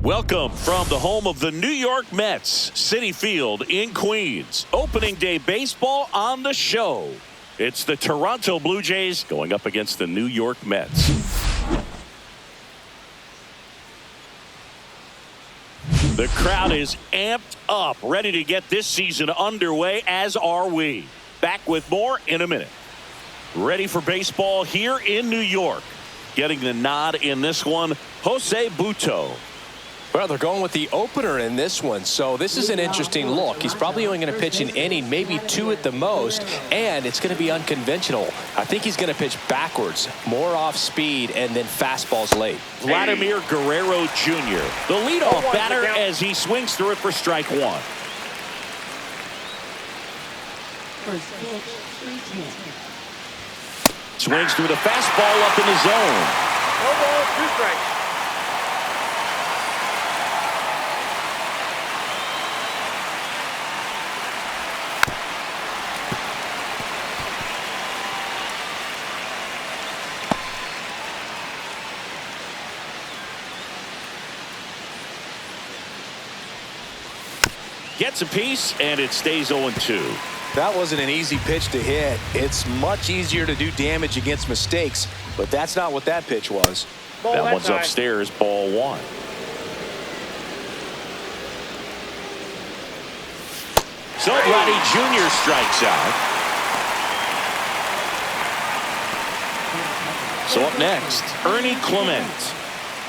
Welcome from the home of the New York Mets, Citi Field in Queens. Opening day baseball on the show. It's the Toronto Blue Jays going up against the New York Mets. The crowd is amped up, ready to get this season underway, as are we. Back with more in a minute. Ready for baseball here in New York. Getting the nod in this one, Jose Butto. Well, they're going with the opener in this one, so this is an interesting look. He's probably only going to pitch an inning, maybe two at the most, and it's going to be unconventional. I think he's going to pitch backwards, more off speed, and then fastballs late. Vladimir Guerrero Jr., the leadoff batter, as he swings through it for strike one. Swings through the fastball up in the zone. No ball, 2 strikes. Gets a piece, and it stays 0-2. That wasn't an easy pitch to hit. It's much easier to do damage against mistakes, but that's not what that pitch was. That one's upstairs, ball 1. So Vladdy Jr. strikes out. So up next, Ernie Clement,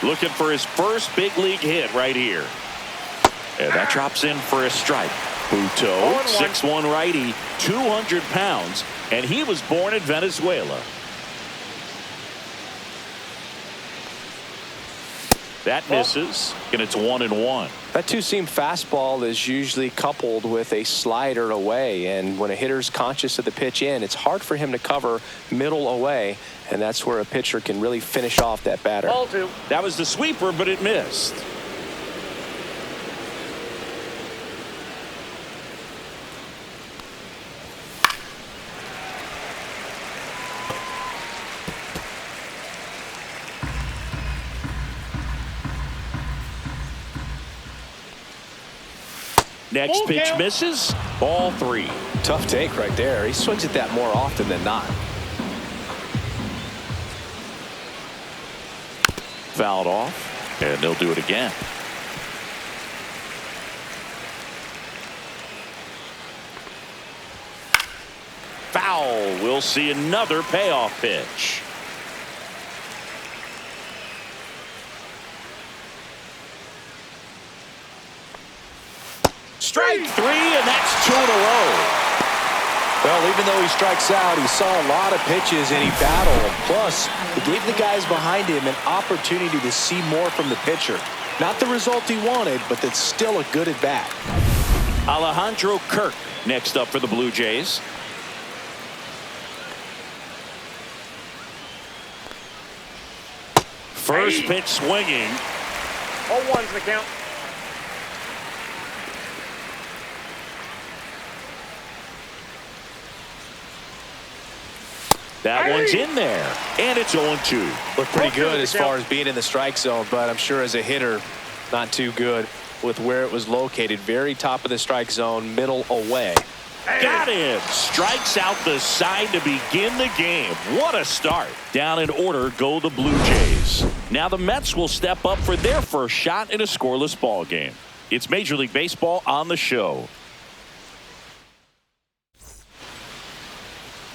looking for his first big league hit right here. And that drops in for a strike. Butto, 6'1" righty, 200 pounds, and he was born in Venezuela. That misses, and it's 1-1. That two-seam fastball is usually coupled with a slider away, and when a hitter's conscious of the pitch in, it's hard for him to cover middle away, and that's where a pitcher can really finish off that batter. Ball 2. That was the sweeper, but it missed. Next pitch misses. Ball 3. Tough take right there. He swings at that more often than not. Fouled off, and they'll do it again. Foul. We'll see another payoff pitch. Strike 3, and that's 2 in a row. Well, even though he strikes out, he saw a lot of pitches and he battled. Plus, he gave the guys behind him an opportunity to see more from the pitcher. Not the result he wanted, but that's still a good at-bat. Alejandro Kirk next up for the Blue Jays. First pitch swinging. 0-1's the count. That one's in there, and it's 0-2. Looked pretty good as far as being in the strike zone, but I'm sure as a hitter, not too good with where it was located. Very top of the strike zone, middle away. Got him. Strikes out the side to begin the game. What a start. Down in order go the Blue Jays. Now the Mets will step up for their first shot in a scoreless ball game. It's Major League Baseball on the show.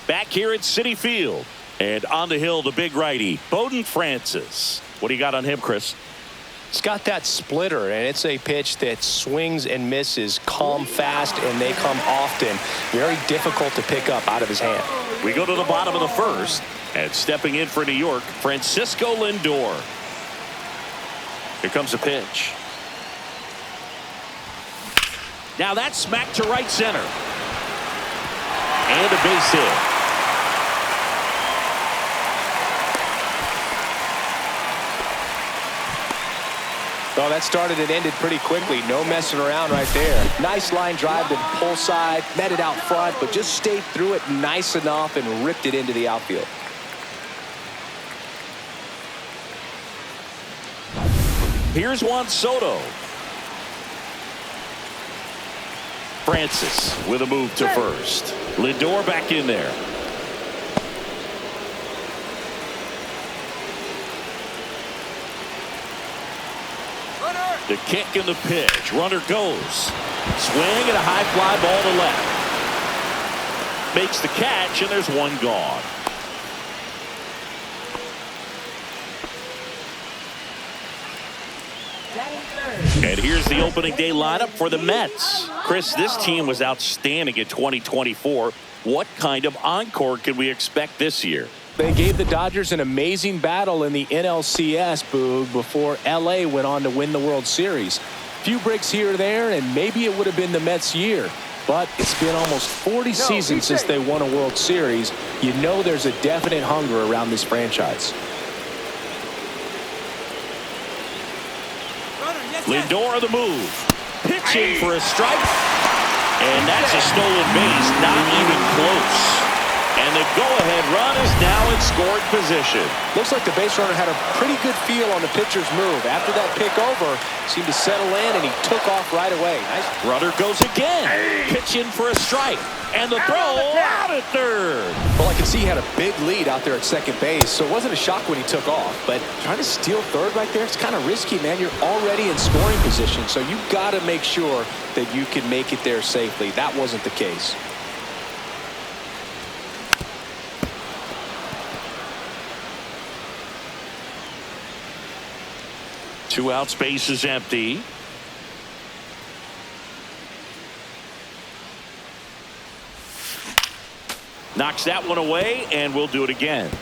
Back here at Citi Field, and on the hill, the big righty, Bowden Francis. What do you got on him, Chris? It's got that splitter, and it's a pitch that swings and misses, come fast, and they come often. Very difficult to pick up out of his hand. We go to the bottom of the first, and stepping in for New York, Francisco Lindor. Here comes a pitch. Now that's smacked to right center. And a base hit. Oh, that started and ended pretty quickly. No messing around right there. Nice line drive to the pull side, met it out front, but just stayed through it nice enough and ripped it into the outfield. Here's Juan Soto. Francis with a move to first. Lindor back in there. The kick and the pitch. Runner goes. Swing and a high fly ball to left. Makes the catch, and there's one gone. And here's the opening day lineup for the Mets. Chris, this team was outstanding in 2024. What kind of encore can we expect this year? They gave the Dodgers an amazing battle in the NLCS, Boog, before LA went on to win the World Series. Few breaks here or there, and maybe it would have been the Mets' year. But it's been almost 40 seasons since they won a World Series. You know there's a definite hunger around this franchise. Lindor on the move. Pitching for a strike. And that's a stolen base. Not even close. And the go-ahead run is now in scoring position. Looks like the base runner had a pretty good feel on the pitcher's move. After that pick over, seemed to settle in, and he took off right away. Nice. Runner goes again. Pitching for a strike. And the throw out at third. Well, I can see he had a big lead out there at second base, so it wasn't a shock when he took off. But trying to steal third right there, it's kind of risky, man. You're already in scoring position, so you've got to make sure that you can make it there safely. That wasn't the case. Two out, space is empty. Knocks that one away, and we'll do it again. Swing,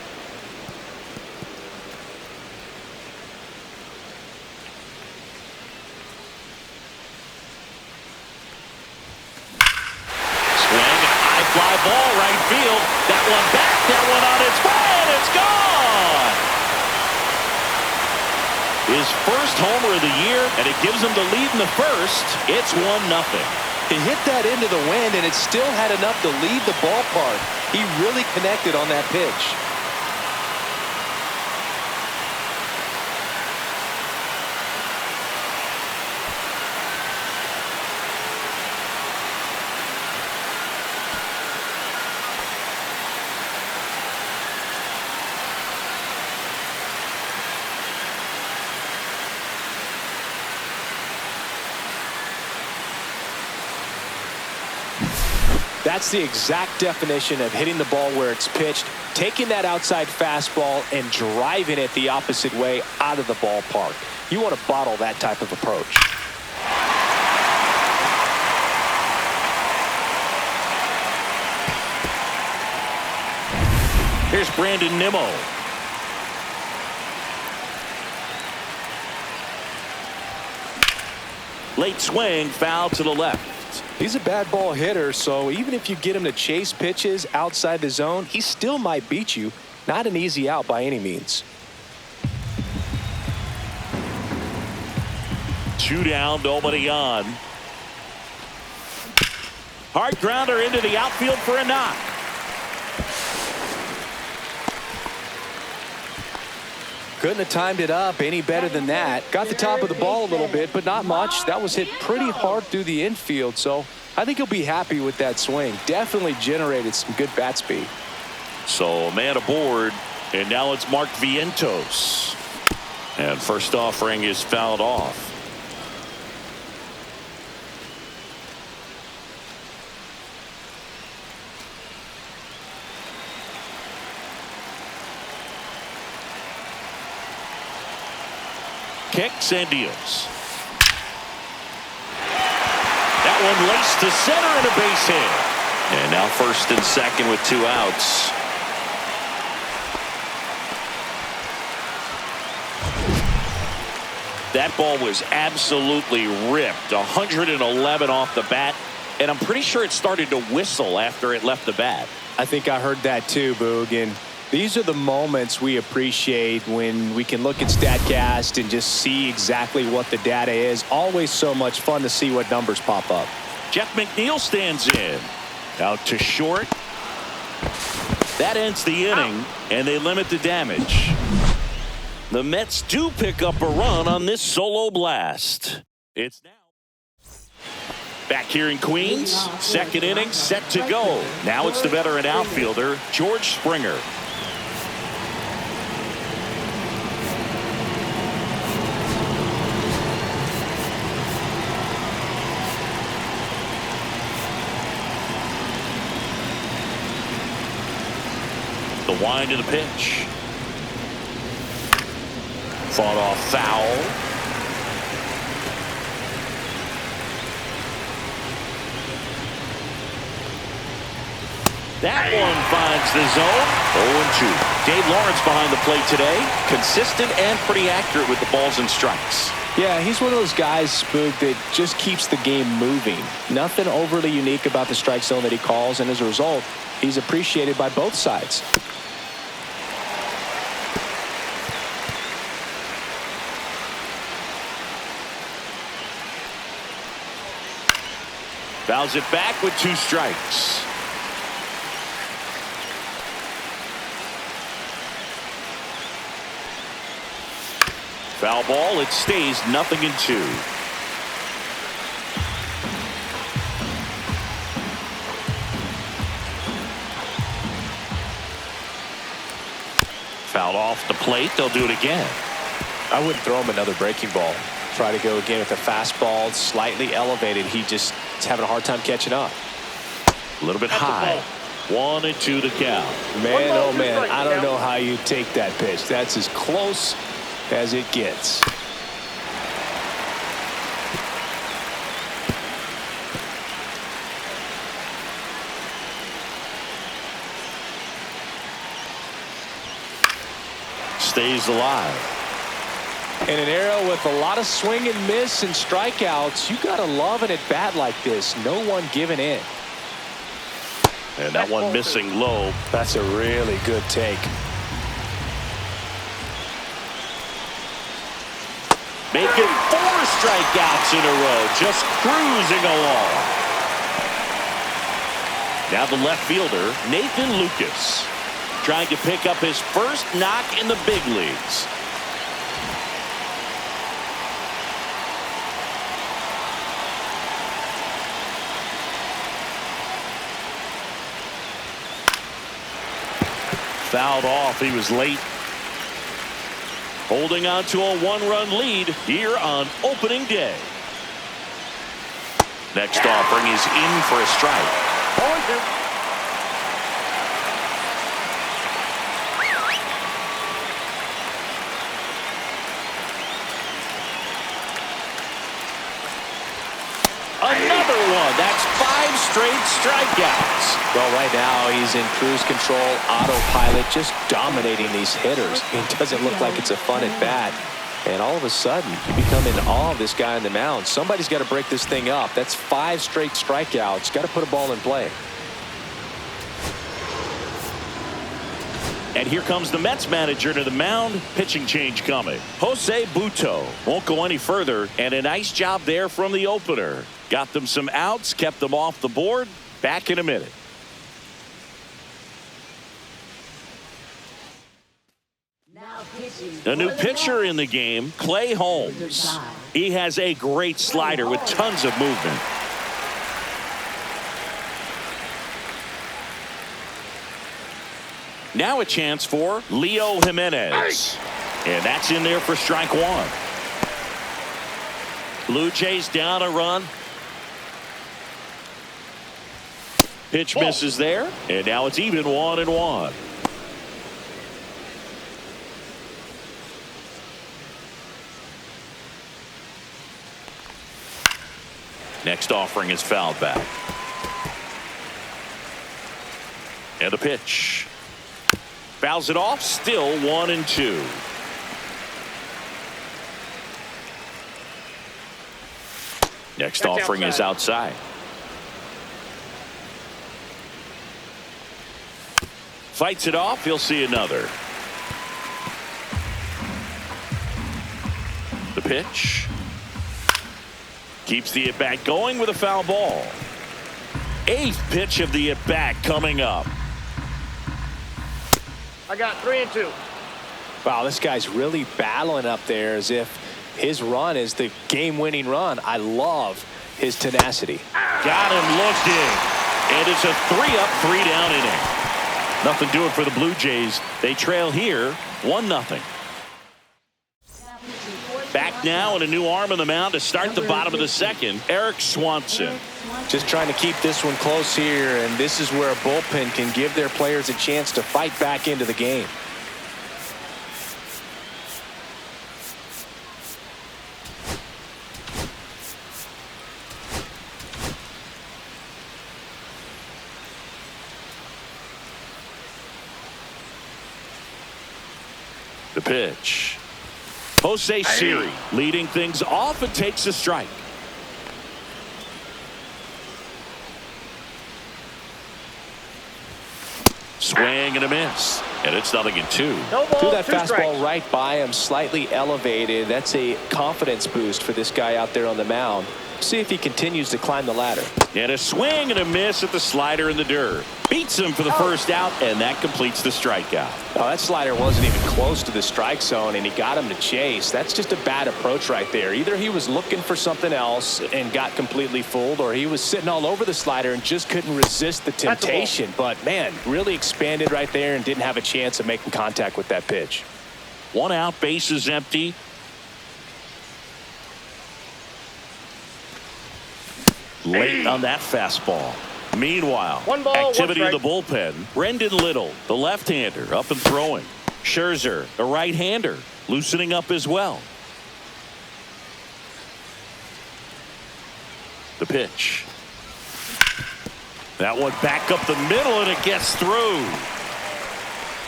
a high fly ball, right field. That one back, that one on its way, and it's gone! His first homer of the year, and it gives him the lead in the first. It's 1-0. He hit that into the wind, and it still had enough to leave the ballpark. He really connected on that pitch. That's the exact definition of hitting the ball where it's pitched, taking that outside fastball and driving it the opposite way out of the ballpark. You want to bottle that type of approach. Here's Brandon Nimmo. Late swing, foul to the left. He's a bad ball hitter, so even if you get him to chase pitches outside the zone, he still might beat you. Not an easy out by any means. 2 down, nobody on. Hard grounder into the outfield for a knock. Couldn't have timed it up any better than that. Got the top of the ball a little bit, but not much. That was hit pretty hard through the infield, so I think he'll be happy with that swing. Definitely generated some good bat speed. So a man aboard, and now it's Mark Vientos. And first offering is fouled off. Kicks and deals. That one laced to center and a base hit. And now first and second with 2 outs. That ball was absolutely ripped. 111 off the bat. And I'm pretty sure it started to whistle after it left the bat. I think I heard that too, Boog. And these are the moments we appreciate when we can look at StatCast and just see exactly what the data is. Always so much fun to see what numbers pop up. Jeff McNeil stands in. Out to short. That ends the inning, and they limit the damage. The Mets do pick up a run on this solo blast. It's now back here in Queens. Second inning set to go. Now it's the veteran outfielder, George Springer. The wind of the pitch. Fought off foul. That one finds the zone. 0-2. Dave Lawrence behind the plate today. Consistent and pretty accurate with the balls and strikes. Yeah, he's one of those guys, Spook, that just keeps the game moving. Nothing overly unique about the strike zone that he calls, and as a result, he's appreciated by both sides. Fouls it back with 2 strikes. Foul ball. It stays 0-2. Fouled off the plate. They'll do it again. I wouldn't throw him another breaking ball. Try to go again with the fastball, slightly elevated. He just is having a hard time catching up. A little bit high. 1-2 the count. Man, oh man, I don't know how you take that pitch. That's as close as it gets. Stays alive. In an era with a lot of swing and miss and strikeouts, you gotta love an at-bat like this. No one giving in. And that one missing low. That's a really good take. Making 4 strikeouts in a row. Just cruising along. Now the left fielder, Nathan Lucas, trying to pick up his first knock in the big leagues. Fouled off. He was late. Holding on to a 1-run lead here on opening day. Next offering is in for a strike. 0-2. Another one. That's 5 straight strikeouts. Well, right now he's in cruise control, autopilot, just dominating these hitters. It doesn't look like it's a fun at bat. And all of a sudden, you become in awe of this guy on the mound. Somebody's got to break this thing up. That's 5 straight strikeouts. Got to put a ball in play. And here comes the Mets manager to the mound. Pitching change coming. Jose Butto won't go any further. And a nice job there from the opener. Got them some outs, kept them off the board. Back in a minute. A new pitcher in the game, Clay Holmes. He has a great slider with tons of movement. Now a chance for Leo Jimenez. And that's in there for strike 1. Blue Jays down a run. Pitch misses there. And now it's even 1-1. Next offering is fouled back. And a pitch. Fouls it off. Still 1-2. Next That's offering is outside. Fights it off. He'll see another. The pitch. Keeps the at-bat going with a foul ball. 8th pitch of the at-bat coming up. I got 3-2. Wow, this guy's really battling up there as if his run is the game-winning run. I love his tenacity. Got him looked in. And it's a 3-up, 3-down inning. Nothing doing for the Blue Jays. They trail here 1-0. Back now and a new arm on the mound to start the bottom of the second, Eric Swanson. Just trying to keep this one close here, and this is where a bullpen can give their players a chance to fight back into the game. The pitch. Jose Siri leading things off and takes a strike. Swing and a miss. And it's 0-2. No ball, Threw that 2 fastball strikes. right by him, slightly elevated. That's a confidence boost for this guy out there on the mound. See if he continues to climb the ladder. And a swing and a miss at the slider in the dirt. Beats him for the first out, and that completes the strikeout. Oh, that slider wasn't even close to the strike zone, and he got him to chase. That's just a bad approach right there. Either he was looking for something else and got completely fooled, or he was sitting all over the slider and just couldn't resist the temptation. But, man, really expanded right there and didn't have a chance of making contact with that pitch. 1 out, bases empty. Late on that fastball. Meanwhile, 1 ball, 1 activity in the strike. bullpen. Brendan Little, the left-hander, up and throwing. Scherzer, the right-hander, loosening up as well. The pitch. That one back up the middle, and it gets through.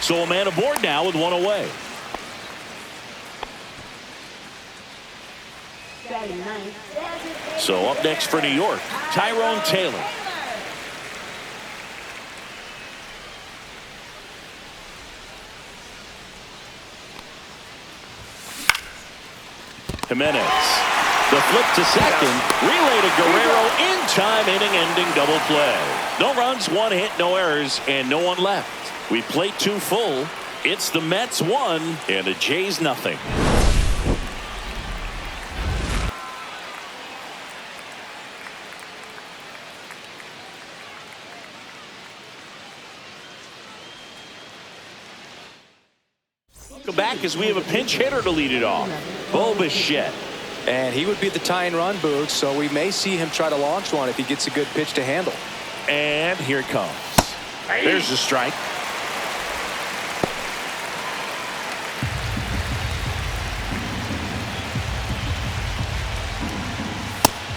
So a man aboard now with 1 away. So up next for New York, Tyrone Taylor. Jimenez. The flip to second. Relay to Guerrero in time, inning-ending double play. No runs, 1 hit, no errors, and no one left. We play 2 full. It's the Mets 1 and the Jays 0. Welcome back as we have a pinch hitter to lead it off. Bo Bichette. And he would be the tying run, Boog, so we may see him try to launch one if he gets a good pitch to handle. And here it comes. There's the strike.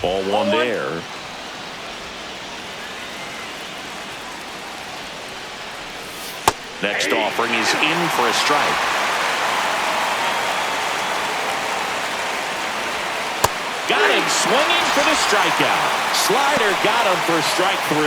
Ball 1 there. Next offering is in for a strike. Got him swinging for the strikeout. Slider got him for strike 3.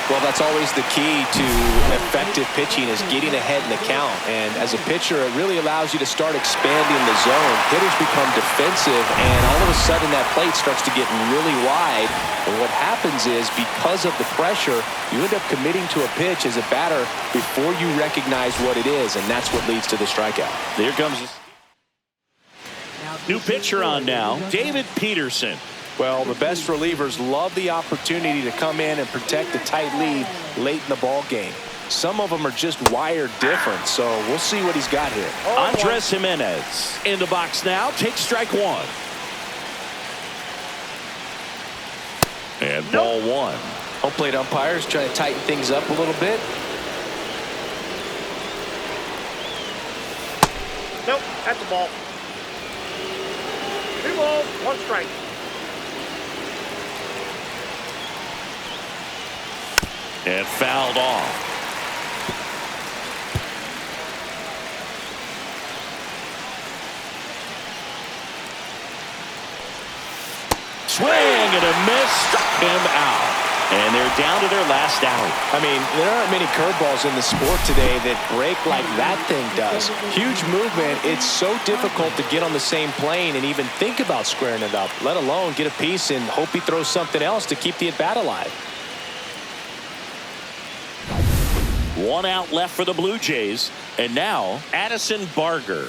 Well, that's always the key to effective pitching is getting ahead in the count. And as a pitcher, it really allows you to start expanding the zone. Hitters become defensive, and all of a sudden that plate starts to get really wide. And what happens is because of the pressure, you end up committing to a pitch as a batter before you recognize what it is, and that's what leads to the strikeout. There comes the new pitcher on now, David Peterson. Well, the best relievers love the opportunity to come in and protect a tight lead late in the ball game. Some of them are just wired different, so we'll see what he's got here. Andres Jimenez in the box now, takes strike 1. And ball 1. Home plate umpires trying to tighten things up a little bit. Nope, that's a ball. 2 balls, 1 strike. And fouled off. Swing and a miss, struck him out. And they're down to their last out. I mean, there aren't many curveballs in the sport today that break like that thing does. Huge movement. It's so difficult to get on the same plane and even think about squaring it up, let alone get a piece and hope he throws something else to keep the at-bat alive. 1 out left for the Blue Jays. And now, Addison Barger.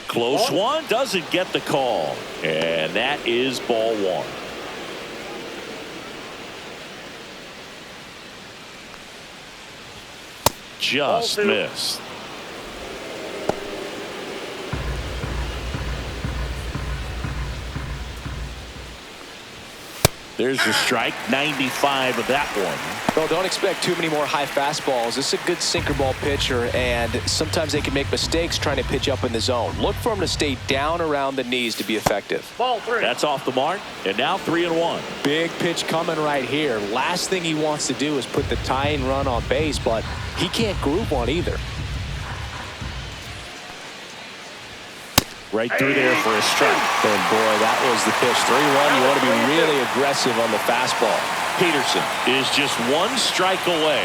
Close one. Doesn't get the call. And that is ball one. Just missed. There's a strike, 95 of that one. Well, don't expect too many more high fastballs. This is a good sinker ball pitcher, and sometimes they can make mistakes trying to pitch up in the zone. Look for him to stay down around the knees to be effective. Ball three. That's off the mark, and now 3-1. Big pitch coming right here. Last thing he wants to do is put the tying run on base, but he can't groove one either. Right through there for a strike. And boy, that was the pitch. 3-1. You want to be really aggressive on the fastball. Peterson is just one strike away,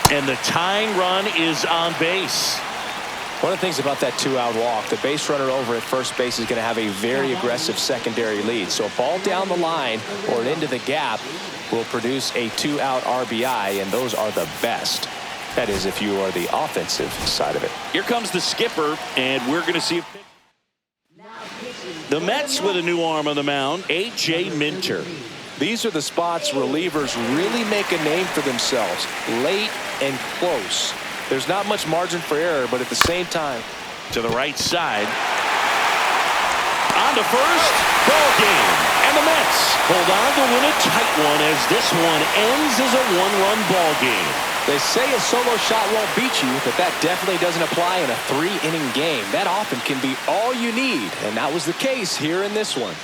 and the tying run is on base. One of the things about that 2-out walk, the base runner over at first base is going to have a very aggressive secondary lead. So a ball down the line or into the gap will produce a 2-out RBI, and those are the best. That is, if you are the offensive side of it. Here comes the skipper, and we're going to see if the Mets with a new arm on the mound, A.J. Minter. These are the spots relievers really make a name for themselves, late and close. There's not much margin for error, but at the same time. To the right side. On to first. Ball game. And the Mets hold on to win a tight one as this one ends as a one-run ball game. They say a solo shot won't beat you, but that definitely doesn't apply in a 3-inning game. That often can be all you need, and that was the case here in this one.